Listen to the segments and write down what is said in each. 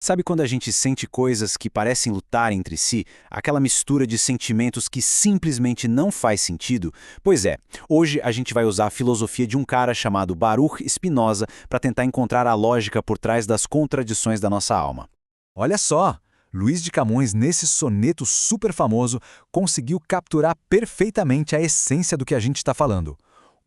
Sabe quando a gente sente coisas que parecem lutar entre si, aquela mistura de sentimentos que simplesmente não faz sentido? Pois é, hoje a gente vai usar a filosofia de um cara chamado Baruch Spinoza para tentar encontrar a lógica por trás das contradições da nossa alma. Olha só, Luís de Camões, nesse soneto super famoso, conseguiu capturar perfeitamente a essência do que a gente está falando.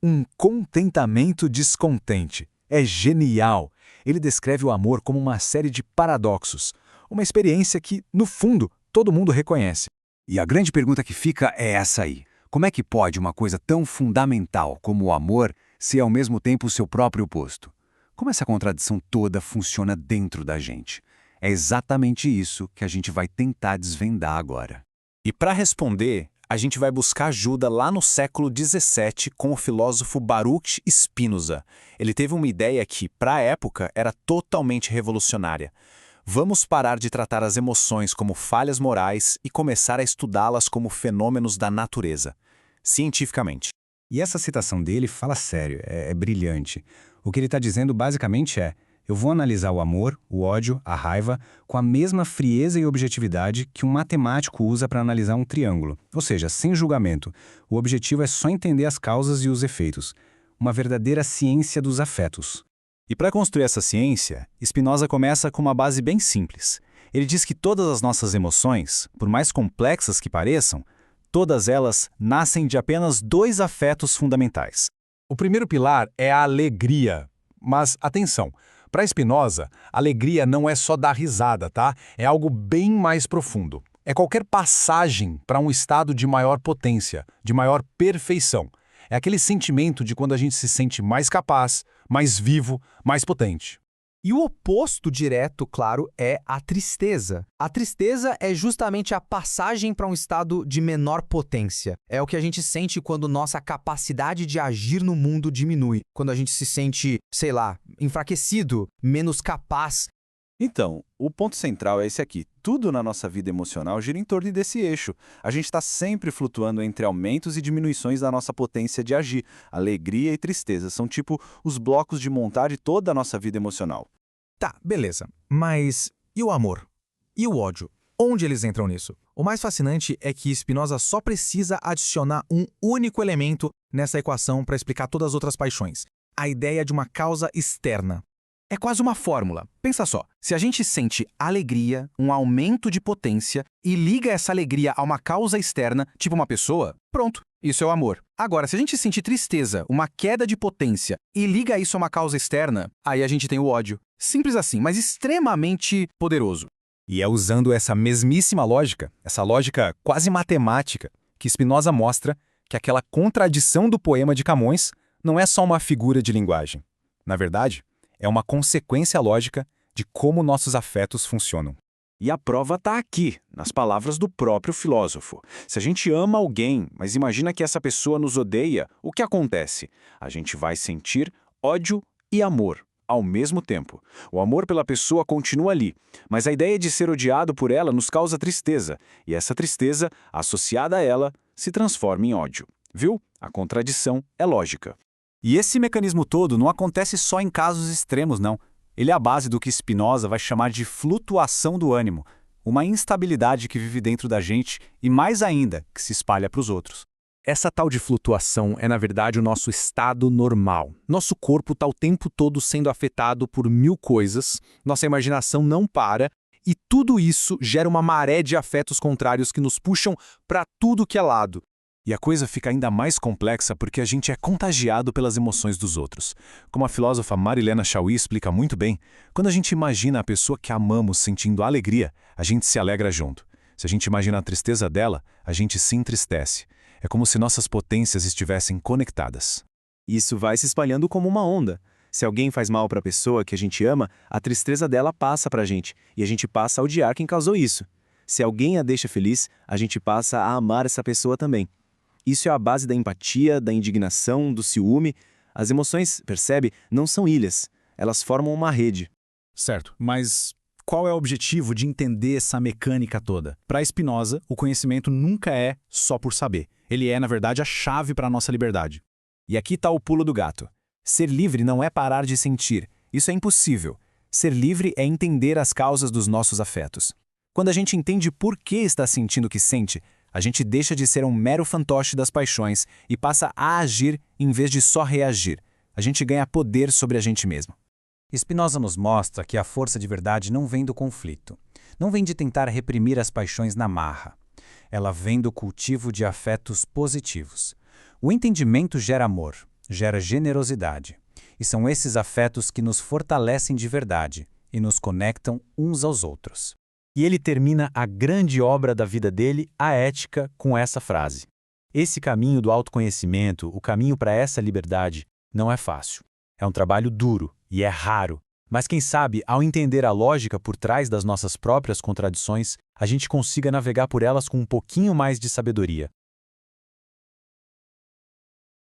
Um contentamento descontente. É genial! Ele descreve o amor como uma série de paradoxos, uma experiência que, no fundo, todo mundo reconhece. E a grande pergunta que fica é essa aí. Como é que pode uma coisa tão fundamental como o amor ser ao mesmo tempo o seu próprio oposto? Como essa contradição toda funciona dentro da gente? É exatamente isso que a gente vai tentar desvendar agora. E para responder, a gente vai buscar ajuda lá no século XVII com o filósofo Baruch Spinoza. Ele teve uma ideia que, para a época, era totalmente revolucionária. Vamos parar de tratar as emoções como falhas morais e começar a estudá-las como fenômenos da natureza, cientificamente. E essa citação dele fala sério, é brilhante. O que ele está dizendo basicamente é: eu vou analisar o amor, o ódio, a raiva, com a mesma frieza e objetividade que um matemático usa para analisar um triângulo. Ou seja, sem julgamento. O objetivo é só entender as causas e os efeitos. Uma verdadeira ciência dos afetos. E para construir essa ciência, Spinoza começa com uma base bem simples. Ele diz que todas as nossas emoções, por mais complexas que pareçam, todas elas nascem de apenas dois afetos fundamentais. O primeiro pilar é a alegria. Mas, atenção, para Spinoza, alegria não é só dar risada, tá? É algo bem mais profundo. É qualquer passagem para um estado de maior potência, de maior perfeição. É aquele sentimento de quando a gente se sente mais capaz, mais vivo, mais potente. E o oposto direto, claro, é a tristeza. A tristeza é justamente a passagem para um estado de menor potência. É o que a gente sente quando nossa capacidade de agir no mundo diminui. Quando a gente se sente, sei lá, enfraquecido, menos capaz. Então, o ponto central é esse aqui. Tudo na nossa vida emocional gira em torno desse eixo. A gente está sempre flutuando entre aumentos e diminuições da nossa potência de agir. Alegria e tristeza são tipo os blocos de montar de toda a nossa vida emocional. Tá, beleza. Mas e o amor? E o ódio? Onde eles entram nisso? O mais fascinante é que Spinoza só precisa adicionar um único elemento nessa equação para explicar todas as outras paixões. A ideia de uma causa externa. É quase uma fórmula. Pensa só, se a gente sente alegria, um aumento de potência, e liga essa alegria a uma causa externa, tipo uma pessoa, pronto, isso é o amor. Agora, se a gente sentir tristeza, uma queda de potência, e liga isso a uma causa externa, aí a gente tem o ódio. Simples assim, mas extremamente poderoso. E é usando essa mesmíssima lógica, essa lógica quase matemática, que Spinoza mostra que aquela contradição do poema de Camões não é só uma figura de linguagem. Na verdade, é uma consequência lógica de como nossos afetos funcionam. E a prova está aqui, nas palavras do próprio filósofo. Se a gente ama alguém, mas imagina que essa pessoa nos odeia, o que acontece? A gente vai sentir ódio e amor ao mesmo tempo. O amor pela pessoa continua ali, mas a ideia de ser odiado por ela nos causa tristeza, e essa tristeza, associada a ela, se transforma em ódio. Viu? A contradição é lógica. E esse mecanismo todo não acontece só em casos extremos, não. Ele é a base do que Spinoza vai chamar de flutuação do ânimo, uma instabilidade que vive dentro da gente e, mais ainda, que se espalha para os outros. Essa tal de flutuação é, na verdade, o nosso estado normal. Nosso corpo está o tempo todo sendo afetado por mil coisas, nossa imaginação não para, e tudo isso gera uma maré de afetos contrários que nos puxam para tudo que é lado. E a coisa fica ainda mais complexa porque a gente é contagiado pelas emoções dos outros. Como a filósofa Marilena Chauí explica muito bem, quando a gente imagina a pessoa que amamos sentindo alegria, a gente se alegra junto. Se a gente imagina a tristeza dela, a gente se entristece. É como se nossas potências estivessem conectadas. Isso vai se espalhando como uma onda. Se alguém faz mal para a pessoa que a gente ama, a tristeza dela passa para a gente, e a gente passa a odiar quem causou isso. Se alguém a deixa feliz, a gente passa a amar essa pessoa também. Isso é a base da empatia, da indignação, do ciúme. As emoções, percebe, não são ilhas. Elas formam uma rede. Certo, mas qual é o objetivo de entender essa mecânica toda? Para Spinoza, o conhecimento nunca é só por saber. Ele é, na verdade, a chave para a nossa liberdade. E aqui está o pulo do gato. Ser livre não é parar de sentir. Isso é impossível. Ser livre é entender as causas dos nossos afetos. Quando a gente entende por que está sentindo o que sente, a gente deixa de ser um mero fantoche das paixões e passa a agir em vez de só reagir. A gente ganha poder sobre a gente mesmo. Spinoza nos mostra que a força de verdade não vem do conflito. Não vem de tentar reprimir as paixões na marra. Ela vem do cultivo de afetos positivos. O entendimento gera amor, gera generosidade. E são esses afetos que nos fortalecem de verdade e nos conectam uns aos outros. E ele termina a grande obra da vida dele, a Ética, com essa frase: esse caminho do autoconhecimento, o caminho para essa liberdade, não é fácil. É um trabalho duro e é raro. Mas quem sabe, ao entender a lógica por trás das nossas próprias contradições, a gente consiga navegar por elas com um pouquinho mais de sabedoria.